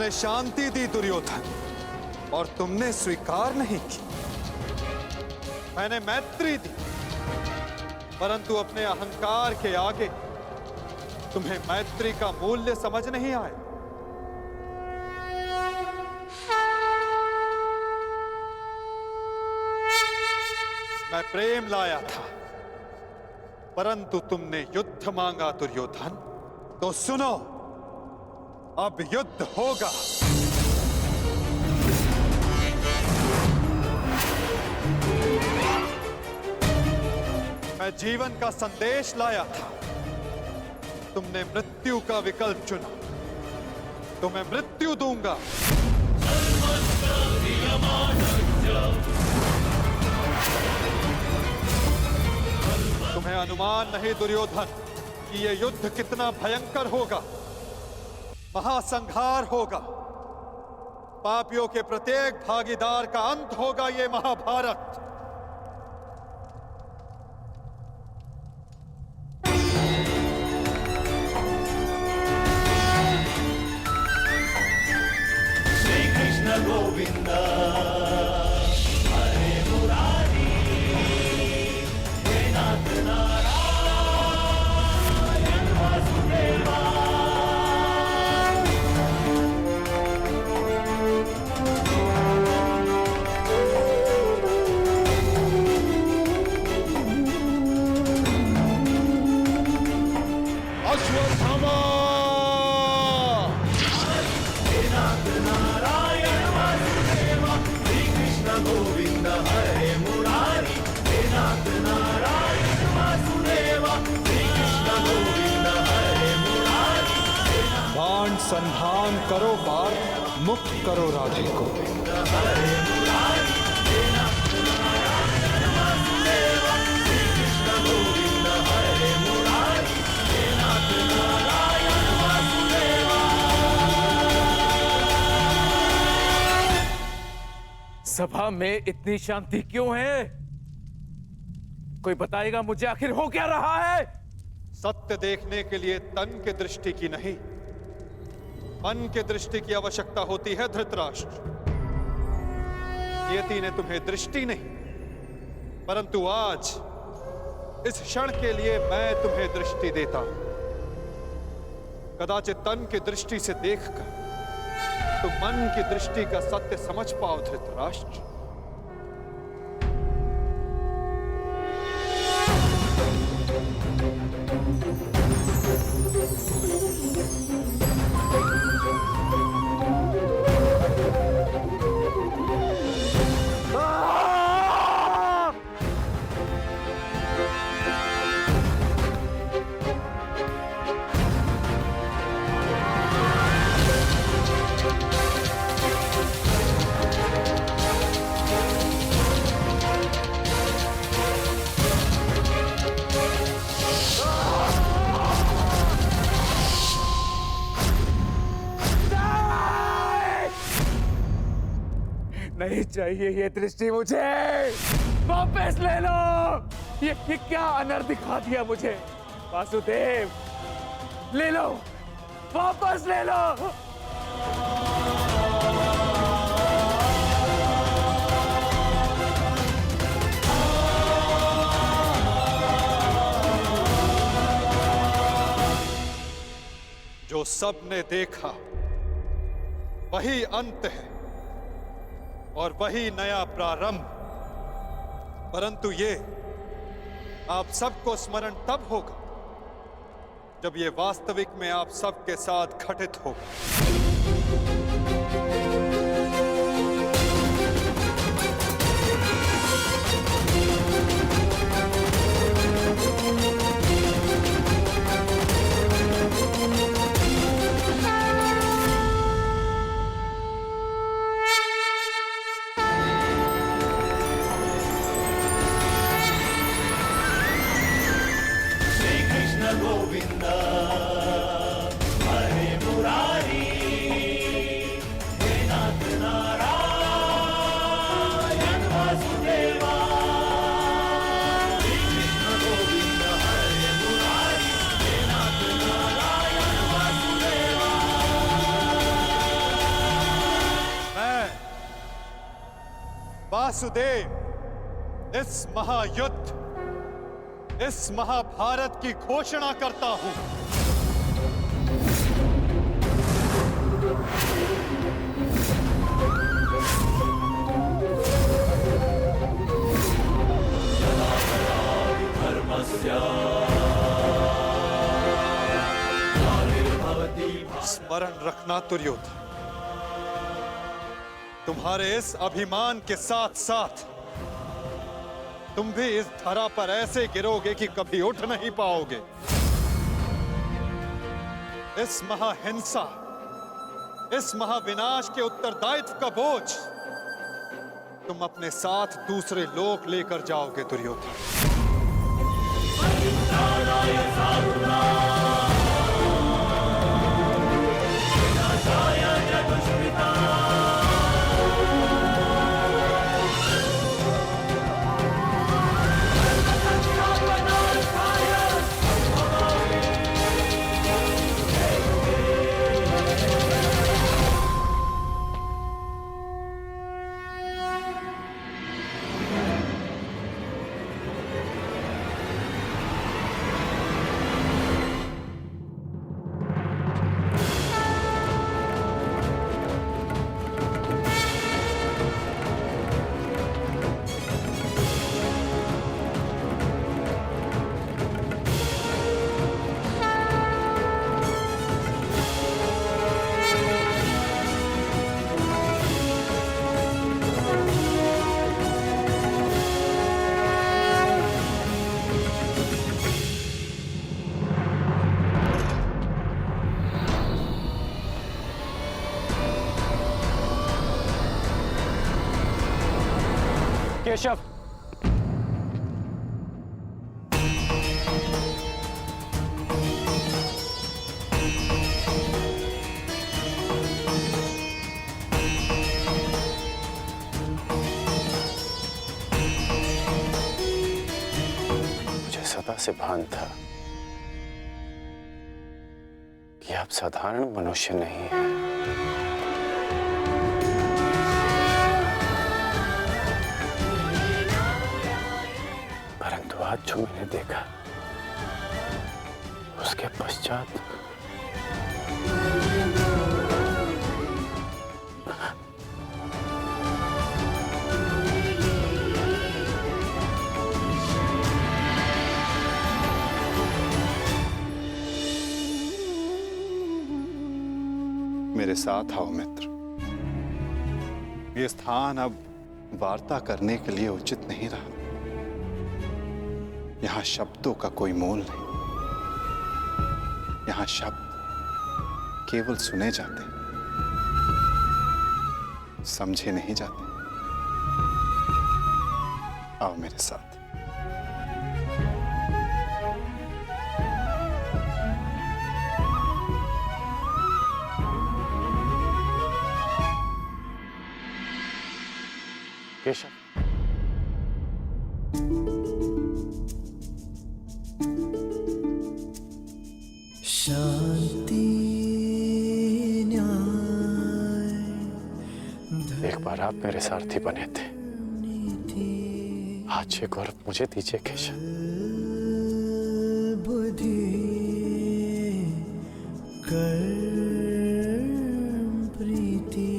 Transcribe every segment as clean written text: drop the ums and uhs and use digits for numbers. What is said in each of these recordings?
तुमने शांति दी दुर्योधन, और तुमने स्वीकार नहीं की। मैंने मैत्री दी, परंतु अपने अहंकार के आगे तुम्हें मैत्री का मूल्य समझ नहीं आया। मैं प्रेम लाया था, परंतु तुमने युद्ध मांगा दुर्योधन। तो सुनो, अब युद्ध होगा। मैं जीवन का संदेश लाया था, तुमने मृत्यु का विकल्प चुना, तो मैं मृत्यु दूंगा। तुम्हें अनुमान नहीं दुर्योधन कि यह युद्ध कितना भयंकर होगा। महासंहार होगा, पापियों के प्रत्येक भागीदार का अंत होगा ये महाभारत। श्री कृष्ण गोविंद हरे मुरारी, हे नाथ नारायण वासुदेवा। अश्वत्थामा, हे नाथ नारायण वासुदेवा, श्री कृष्ण गोविंद हरे मुरारी, हे नाथ नारायण वासुदेवा, श्री कृष्ण गोविंद हरे मुरारी। बाण संधान करो पार्थ, मुक्त करो राधे को। हरे मुरारी, हे नाथ नारायण वासुदेवा, श्री कृष्ण गोविंद हरे मुरारी, हे नाथ नारायण वासुदेवा। सभा में इतनी शांति क्यों है? कोई बताएगा मुझे, आखिर हो क्या रहा है? सत्य देखने के लिए तन के दृष्टि की नहीं, मन के दृष्टि की आवश्यकता होती है धृतराष्ट्र। नियति ने तुम्हें दृष्टि नहीं, परंतु आज इस क्षण के लिए मैं तुम्हें दृष्टि देता हूं। कदाचित तन की दृष्टि से देखकर तुम मन की दृष्टि का सत्य समझ पाओ धृतराष्ट्र। नहीं चाहिए ये दृष्टि मुझे, वापस ले लो। ये क्या अनर्थ दिखा दिया मुझे? वासुदेव, ले लो, वापस ले लो। जो सबने देखा वही अंत है और वही नया प्रारंभ। परंतु ये आप सबको स्मरण तब होगा जब ये वास्तविक में आप सबके साथ घटित होगा। गोविंद हरे मुरारी, वासुदेव, इस महायुद्ध, इस महाभारत की घोषणा करता हूं। स्मरण रखना दुर्योधन, तुम्हारे इस अभिमान के साथ साथ तुम भी इस धरा पर ऐसे गिरोगे कि कभी उठ नहीं पाओगे। इस महाहिंसा, इस महाविनाश के उत्तरदायित्व का बोझ तुम अपने साथ दूसरे लोक लेकर जाओगे दुर्योधन। केशव, मुझे सदा से भान था कि आप साधारण मनुष्य नहीं हैं। परंतु आज जो मैंने देखा उसके पश्चात मेरे साथ आओ मित्र। ये स्थान अब वार्ता करने के लिए उचित नहीं रहा। यहां शब्दों का कोई मोल नहीं। यहां शब्द केवल सुने जाते, समझे नहीं जाते। आओ मेरे साथ। केशव, शांति न्याय एक बार आप मेरे सारथी बने थे, आज ये गौरव मुझे दीजिए केशव। बुद्धि कर्म प्रीति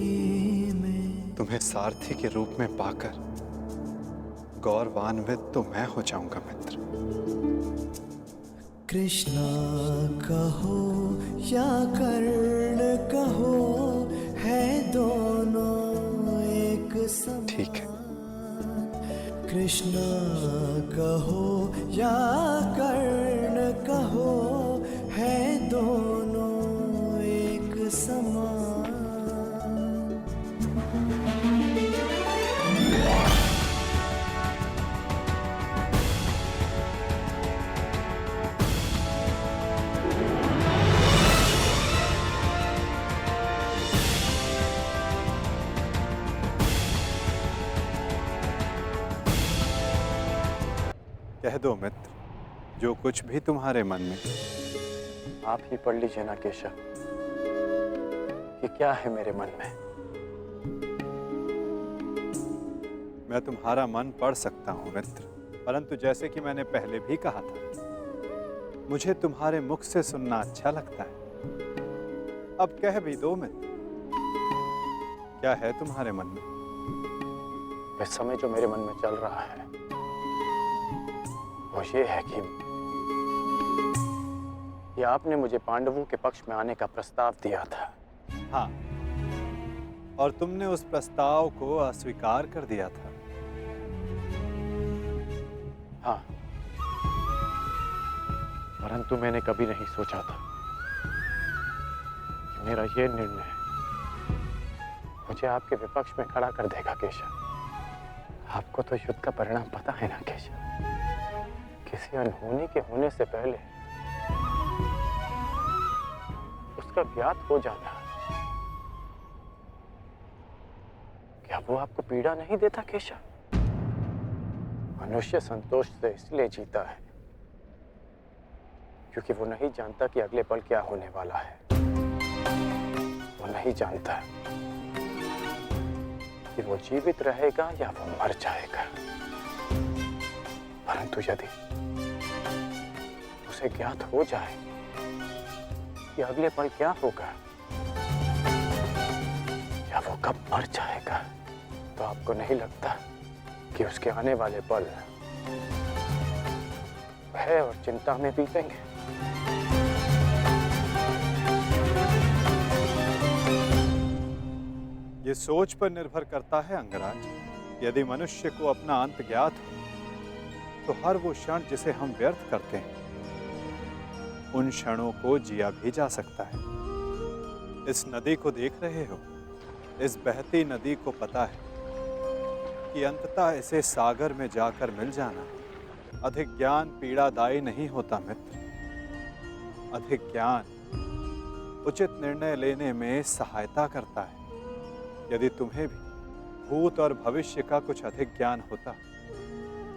में तुम्हें सारथी के रूप में पाकर गौरवान्वित तो मैं हो जाऊंगा मित्र। कृष्णा कहो या कर्ण कहो, है दोनों एक समान। ठीक है। कृष्णा कहो या कर्ण कहो, है दोनों एक समान। कह दो मित्र, जो कुछ भी तुम्हारे मन में। आप ही पढ़ लीजिए ना केशव कि क्या है मेरे मन में। मैं तुम्हारा मन पढ़ सकता हूं मित्र, परंतु जैसे कि मैंने पहले भी कहा था, मुझे तुम्हारे मुख से सुनना अच्छा लगता है। अब कह भी दो मित्र, क्या है तुम्हारे मन में? इस समय जो मेरे मन में चल रहा है वो ये है कि आपने मुझे पांडवों के पक्ष में आने का प्रस्ताव दिया था। हाँ, और तुमने उस प्रस्ताव को अस्वीकार कर दिया था। हाँ, परंतु मैंने कभी नहीं सोचा था कि मेरा ये निर्णय मुझे आपके विपक्ष में खड़ा कर देगा केशव। आपको तो युद्ध का परिणाम पता है ना केशव। किसी अनहोनी के होने से पहले उसका ज्ञात हो जाना, क्या वो आपको पीड़ा नहीं देता केशव? मनुष्य संतोष से इसलिए जीता है क्योंकि वो नहीं जानता कि अगले पल क्या होने वाला है। वो नहीं जानता कि वो जीवित रहेगा या वो मर जाएगा। परंतु यदि उसे ज्ञात हो जाए कि अगले पल क्या होगा या वो कब मर जाएगा, तो आपको नहीं लगता कि उसके आने वाले पल भय और चिंता में बीतेंगे? ये सोच पर निर्भर करता है अंगराज। यदि मनुष्य को अपना अंत ज्ञात हो तो हर वो क्षण जिसे हम व्यर्थ करते हैं, उन क्षणों को जिया भी जा सकता है। इस नदी को देख रहे हो? इस बहती नदी को पता है कि अंततः इसे सागर में जाकर मिल जाना। अधिक ज्ञान पीड़ादायी नहीं होता मित्र। अधिक ज्ञान उचित निर्णय लेने में सहायता करता है। यदि तुम्हें भी भूत और भविष्य का कुछ अधिक ज्ञान होता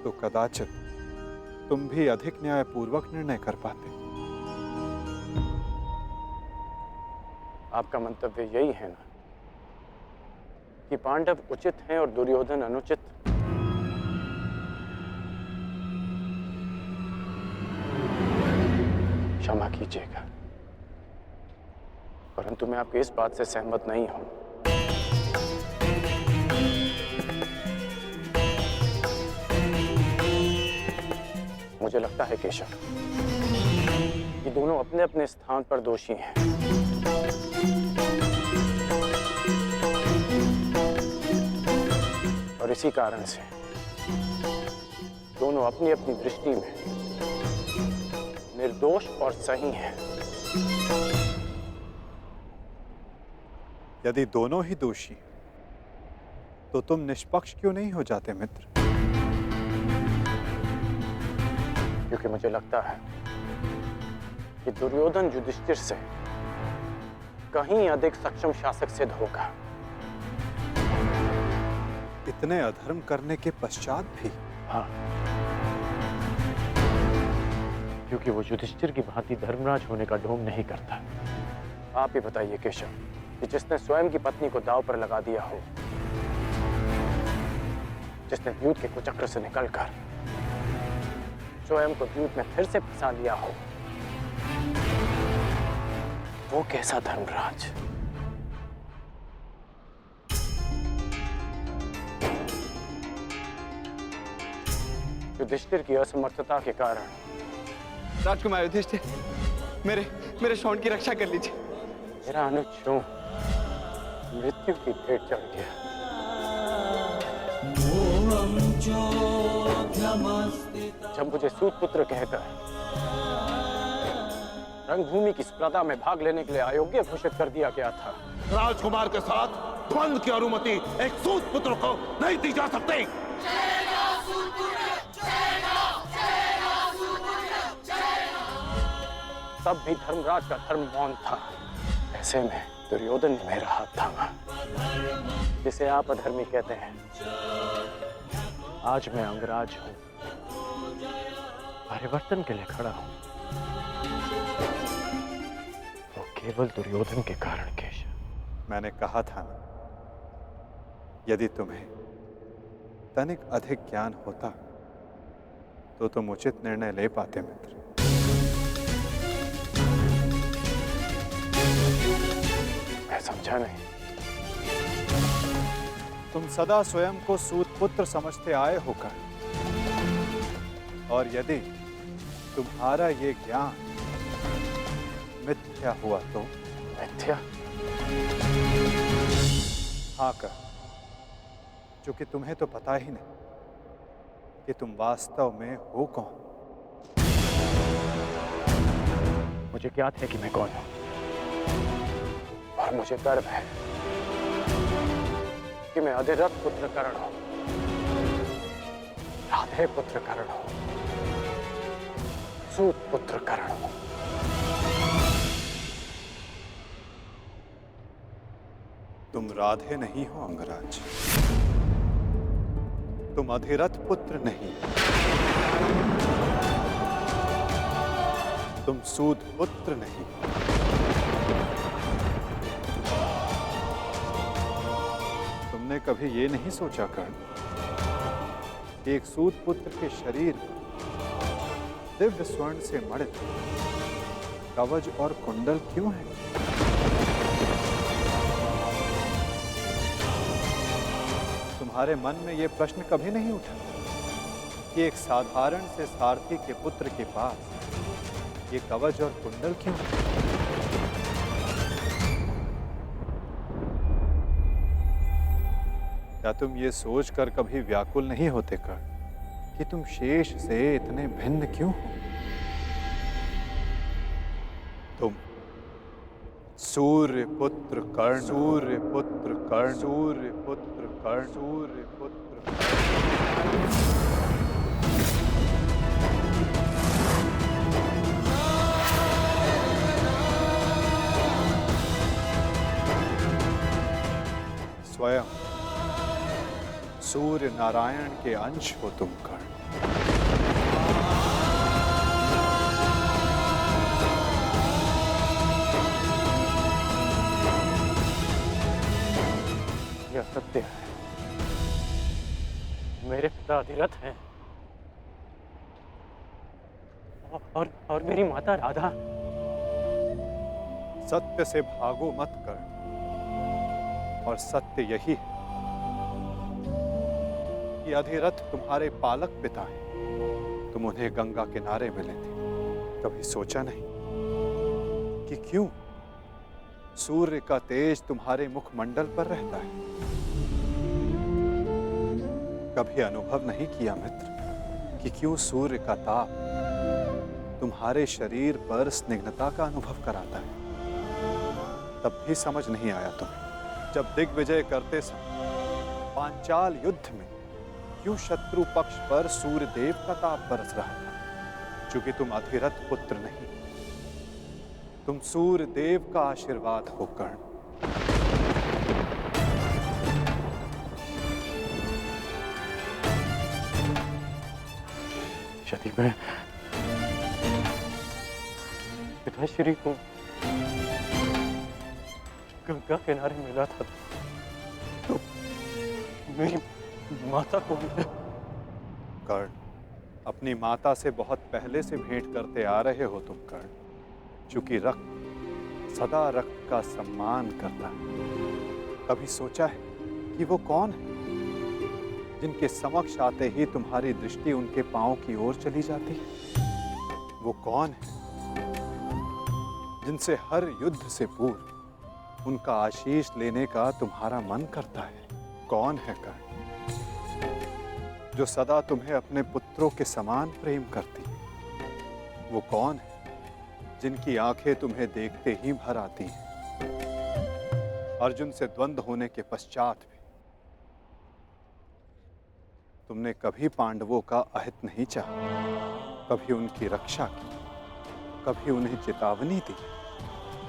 तो कदाचित तुम भी अधिक न्यायपूर्वक निर्णय कर पाते। आपका मंतव्य यही है ना कि पांडव उचित हैं और दुर्योधन अनुचित? क्षमा कीजिएगा, परंतु मैं आपकी इस बात से सहमत नहीं हूं। मुझे लगता है केशव कि दोनों अपने अपने स्थान पर दोषी हैं। और इसी कारण से दोनों अपनी अपनी दृष्टि में निर्दोष और सही हैं। यदि दोनों ही दोषी हैं, तो तुम निष्पक्ष क्यों नहीं हो जाते मित्र? क्योंकि मुझे लगता है कि दुर्योधन युधिष्ठिर से कहीं अधिक सक्षम शासक सिद्ध होगा। इतने अधर्म करने के पश्चात भी? हाँ, क्योंकि वो युधिष्ठिर की भांति धर्मराज होने का ढोंग नहीं करता। आप ही बताइए केशव कि जिसने स्वयं की पत्नी को दांव पर लगा दिया हो, जिसने द्यूत के कुचक्र से निकलकर स्वयं को द्यूत में फिर से फंसा लिया हो, वो कैसा धर्मराज? युधिष्ठिर की असमर्थता के कारण राजकुमार युधिष्ठिर, मेरे शौंड की रक्षा कर लीजिए। मेरा अनुज क्यों मृत्यु की भेंट चढ़ गया? जब मुझे सूतपुत्र कहकर रंगभूमि की स्पर्धा में भाग लेने के लिए अयोग्य घोषित कर दिया गया था, राजकुमार के साथ द्वंद्व की अनुमति एक सूतपुत्र को नहीं दी जा सकती। तब भी धर्मराज का धर्म मौन था। ऐसे में दुर्योधन ने मेरा हाथ थामा, जिसे आप अधर्मी कहते हैं। आज मैं अंगराज हूं, परिवर्तन के लिए खड़ा हूं। वो केवल दुर्योधन के कारण केशव। मैंने कहा था ना, यदि तुम्हें तनिक अधिक ज्ञान होता तो तुम उचित निर्णय ले पाते मित्र। मैं समझा नहीं। तुम सदा स्वयं को सूत पुत्र समझते आए हो कर्ण, और यदि तुम्हारा ये ज्ञान मिथ्या हुआ तो? मिथ्या? हाँ कर्ण, क्योंकि तुम्हें तो पता ही नहीं कि तुम वास्तव में हो कौन। मुझे ज्ञात है कि मैं कौन हूं, और मुझे गर्व है कि मैं अधिरथ पुत्र कर्ण हूं, राधे पुत्र कर्ण हूं, सूत पुत्र कर्ण हूं। तुम राधे नहीं हो अंगराज, तुम अधिरथ पुत्र नहीं, तुम सूत पुत्र नहीं। तुमने कभी ये नहीं सोचा कर्ण कि एक सूत पुत्र के शरीर पर दिव्य स्वर्ण से मणित कवच और कुंडल क्यों है? तुम्हारे मन में यह प्रश्न कभी नहीं उठा कि एक साधारण से सारथी के पुत्र के पास ये कवच और कुंडल क्यों है? क्या तुम ये सोचकर कभी व्याकुल नहीं होते कर्ण कि तुम शेष से इतने भिन्न क्यों हो? तुम सूर्य पुत्र कर्ण, सूर्य पुत्र कर्ण, सूर्य पुत्र कर्ण, सूर्य पुत्र कर्ण। स्वयं सूर्य नारायण के अंश हो तुम कर्ण। यह सत्य है, मेरे पिता अधिरथ हैं, और मेरी माता राधा। सत्य से भागो मत कर्ण, और सत्य यही है कि अधिरथ तुम्हारे पालक पिता हैं। तुम उन्हें गंगा किनारे मिले थे, कभी सोचा नहीं कि क्यों सूर्य का तेज तुम्हारे मुखमंडल पर रहता है? कभी अनुभव नहीं किया मित्र कि क्यों सूर्य का ताप तुम्हारे शरीर पर स्निग्धता का अनुभव कराता है? तब भी समझ नहीं आया तुम्हें जब दिग्विजय करते समय पांचाल युद्ध में क्यों शत्रु पक्ष पर सूर्य देव का ताप बरस रहा था? क्योंकि तुम अधिरथ पुत्र नहीं, तुम सूर्य देव का आशीर्वाद हो कर्ण। यदि मैं पिताश्री को गंगा किनारे मिला था तो मेरी माता को कर्ण, अपनी माता से बहुत पहले से भेंट करते आ रहे हो तुम कर्ण, क्योंकि रक्त सदा रक्त का सम्मान करता है। कभी सोचा है कि वो कौन है जिनके समक्ष आते ही तुम्हारी दृष्टि उनके पांव की ओर चली जाती है? वो कौन है जिनसे हर युद्ध से पूर्व उनका आशीष लेने का तुम्हारा मन करता है? कौन है कर्ण जो सदा तुम्हें अपने पुत्रों के समान प्रेम करती है? वो कौन है जिनकी आंखें तुम्हें देखते ही भर आती हैं? अर्जुन से द्वंद्व होने के पश्चात भी तुमने कभी पांडवों का अहित नहीं चाहा, कभी उनकी रक्षा की, कभी उन्हें चेतावनी दी।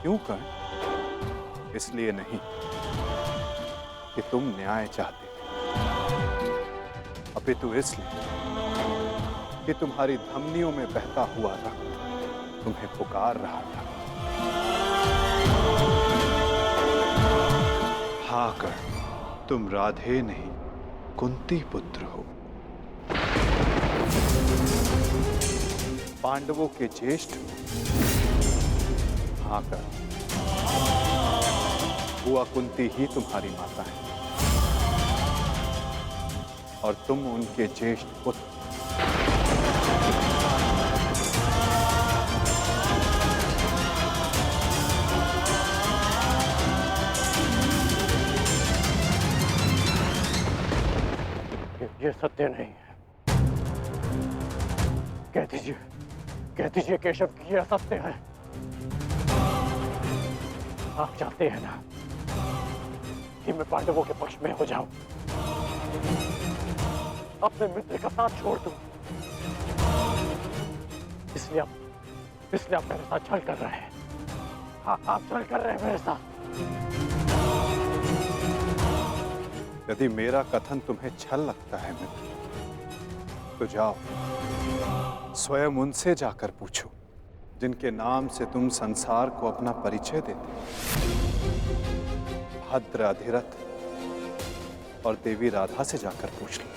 क्यों कर्ण? इसलिए नहीं कि तुम न्याय चाहते थे, अपितु इसलिए कि तुम्हारी धमनियों में बहता हुआ रक्त तुम्हें पुकार रहा था। हाँ कर्ण, तुम राधे नहीं, कुंती पुत्र हो, पांडवों के ज्येष्ठ आकर बुआ कुंती ही तुम्हारी माता है और तुम उनके ज्येष्ठ पुत्र। ये सत्य नहीं है। कह दीजिए केशव कि यह सत्य है। आप चाहते हैं ना कि मैं पांडवों के पक्ष में हो जाऊं, अपने मित्र का साथ छोड़ दूं, इसलिए आप मेरे साथ छल कर रहे हैं। आप छल कर रहे हैं मेरे साथ। यदि मेरा कथन तुम्हें छल लगता है मित्र, तो जाओ स्वयं उनसे जाकर पूछो जिनके नाम से तुम संसार को अपना परिचय देते हो। भद्र, अधिरथ और देवी राधा से जाकर पूछ लो।